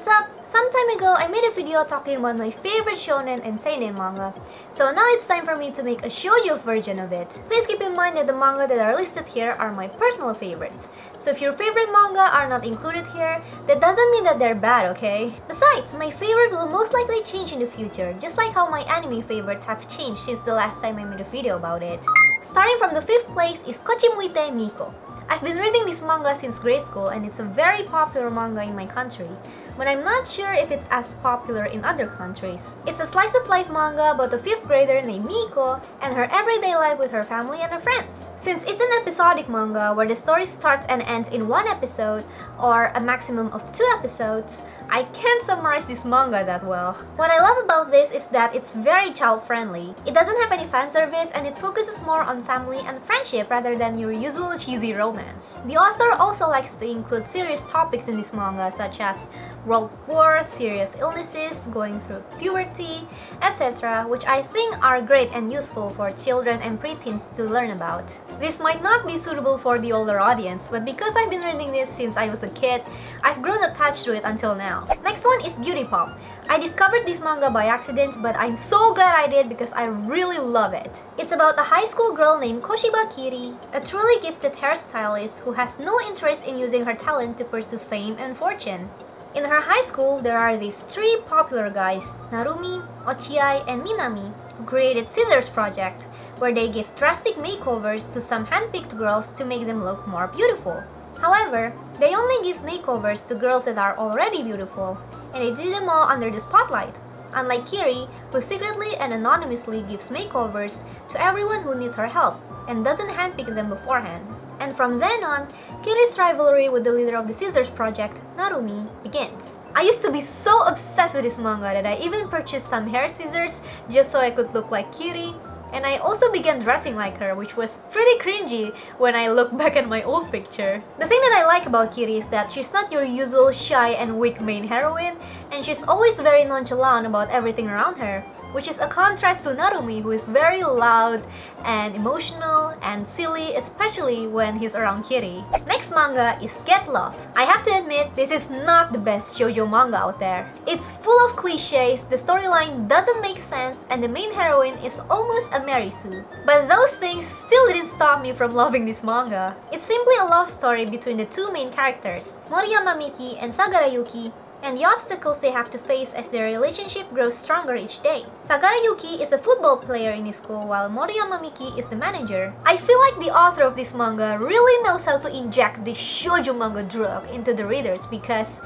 What's up? Some time ago, I made a video talking about my favorite shounen and seinen manga. So now it's time for me to make a shoujo version of it. Please keep in mind that the manga that are listed here are my personal favorites. So if your favorite manga are not included here, that doesn't mean that they're bad, okay? Besides, my favorite will most likely change in the future, just like how my anime favorites have changed since the last time I made a video about it. Starting from the 5th place is Kochimuite Miko. I've been reading this manga since grade school and it's a very popular manga in my country, but I'm not sure if it's as popular in other countries. It's a slice of life manga about a 5th grader named Miko and her everyday life with her family and her friends. Since it's an episodic manga where the story starts and ends in one episode or a maximum of 2 episodes, I can't summarize this manga that well. What I love about this is that it's very child-friendly. It doesn't have any fan service and it focuses more on family and friendship rather than your usual cheesy romance. The author also likes to include serious topics in this manga such as world war, serious illnesses, going through puberty, etc., which I think are great and useful for children and preteens to learn about. This might not be suitable for the older audience, but because I've been reading this since I was a kid, I've grown attached to it until now. Next one is Beauty Pop. I discovered this manga by accident, but I'm so glad I did because I really love it. It's about a high school girl named Koshiba Kiri, a truly gifted hairstylist who has no interest in using her talent to pursue fame and fortune. In her high school, there are these 3 popular guys, Narumi, Ochiai, and Minami, who created Scissors Project, where they give drastic makeovers to some hand-picked girls to make them look more beautiful. However, they only give makeovers to girls that are already beautiful, and they do them all under the spotlight, unlike Kiri, who secretly and anonymously gives makeovers to everyone who needs her help, and doesn't handpick them beforehand. And from then on, Kiri's rivalry with the leader of the Scissors Project, Narumi, begins. I used to be so obsessed with this manga that I even purchased some hair scissors just so I could look like Kiri, and I also began dressing like her, which was pretty cringy when I look back at my old picture. The thing that I like about Kiri is that she's not your usual shy and weak main heroine, and she's always very nonchalant about everything around her, which is a contrast to Narumi, who is very loud and emotional and silly, especially when he's around Kiri. Next manga is Get Love. I have to admit, this is not the best shoujo manga out there. It's full of cliches, the storyline doesn't make sense, and the main heroine is almost a Marisu. But those things still didn't stop me from loving this manga. It's simply a love story between the 2 main characters, Moriyama Miki and Sagarayuki, and the obstacles they have to face as their relationship grows stronger each day. Sagarayuki is a football player in his school while Moriyama Miki is the manager. I feel like the author of this manga really knows how to inject this shoujo manga drug into the readers because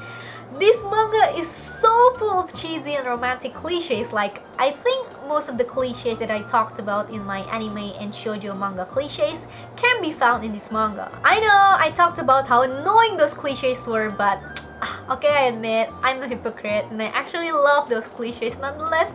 this manga is so full of cheesy and romantic cliches. Like, I think most of the cliches that I talked about in my anime and shoujo manga cliches can be found in this manga. I know I talked about how annoying those cliches were, but okay, I admit, I'm a hypocrite and I actually love those cliches nonetheless.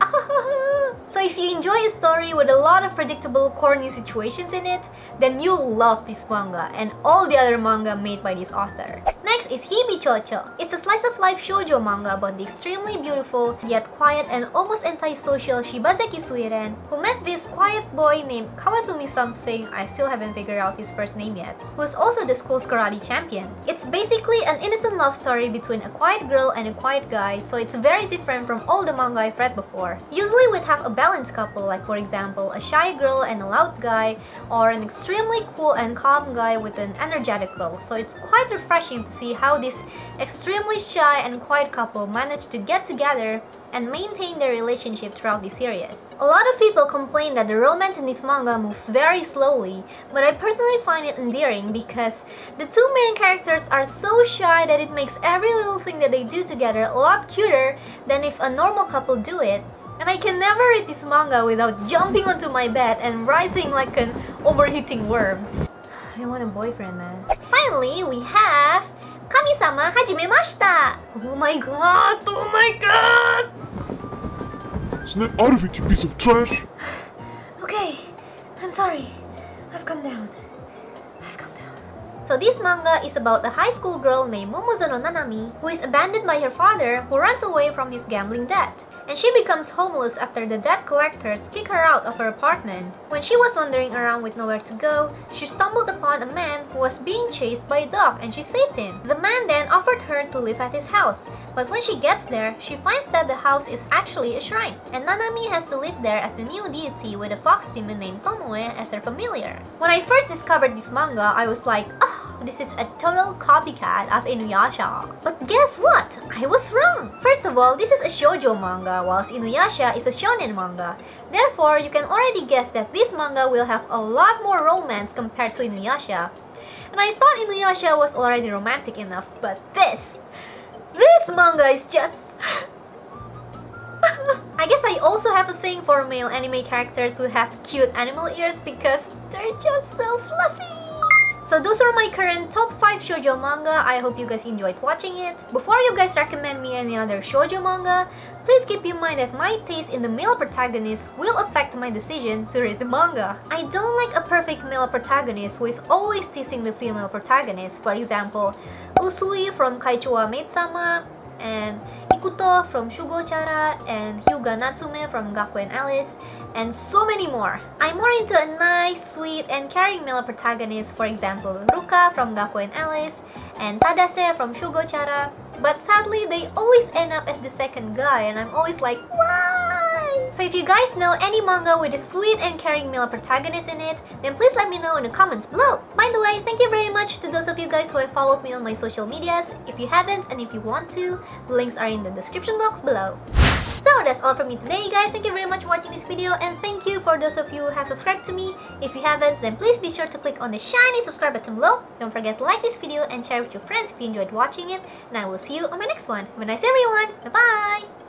So if you enjoy a story with a lot of predictable, corny situations in it, then you'll love this manga and all the other manga made by this author. Next is Hibi Chocho. It's a slice-of-life shoujo manga about the extremely beautiful, yet quiet and almost antisocial Shibazeki Suiren, who met this quiet boy named Kawasumi something, I still haven't figured out his first name yet, who's also the school's karate champion. It's basically an innocent love story between a quiet girl and a quiet guy, so it's very different from all the manga I've read before. Usually we'd have a balanced couple, like for example a shy girl and a loud guy, or an extremely cool and calm guy with an energetic girl, so it's quite refreshing to see how this extremely shy and quiet couple managed to get together and maintain their relationship throughout the series. A lot of people complain that the romance in this manga moves very slowly, but I personally find it endearing because the 2 main characters are so shy that it makes every little thing that they do together a lot cuter than if a normal couple do it. And I can never read this manga without jumping onto my bed and writhing like an overheating worm. I want a boyfriend, man. Finally, we have Kami-sama Hajimemashita! Oh my god! Oh my god! Snap out of it, you piece of trash! Okay, I'm sorry. I've come down. So this manga is about a high school girl named Momozono Nanami who is abandoned by her father who runs away from his gambling debt. and she becomes homeless after the debt collectors kick her out of her apartment. When she was wandering around with nowhere to go, she stumbled upon a man who was being chased by a dog and she saved him. The man then offered her to live at his house, but when she gets there, she finds that the house is actually a shrine, and Nanami has to live there as the new deity with a fox demon named Tomoe as her familiar. When I first discovered this manga, I was like, oh, this is a total copycat of Inuyasha. But guess what? I was wrong! First of all, this is a shoujo manga, whilst Inuyasha is a shounen manga. Therefore, you can already guess that this manga will have a lot more romance compared to Inuyasha. And I thought Inuyasha was already romantic enough, but this manga is just... I guess I also have a thing for male anime characters who have cute animal ears because they're just so fluffy. So those are my current top 5 shoujo manga. I hope you guys enjoyed watching it. Before you guys recommend me any other shoujo manga, please keep in mind that my taste in the male protagonist will affect my decision to read the manga. I don't like a perfect male protagonist who is always teasing the female protagonist. For example, Usui from Kaichua Maid-sama, and Ikuto from Shugo-chara, and Hyuga Natsume from Gakuen Alice, and so many more. I'm more into a nice, sweet, and caring male protagonist, for example, Ruka from Gakuen Alice, and Tadase from Shugo-chara, but sadly, they always end up as the second guy, and I'm always like, why? So if you guys know any manga with a sweet and caring male protagonist in it, then please let me know in the comments below. By the way, thank you very much to those of you guys who have followed me on my social medias. If you haven't, and if you want to, the links are in the description box below. So that's all from me today, guys. Thank you very much for watching this video, and thank you for those of you who have subscribed to me. If you haven't, then please be sure to click on the shiny subscribe button below. Don't forget to like this video and share with your friends if you enjoyed watching it, and I will see you on my next one. Have a nice day, everyone. Bye bye.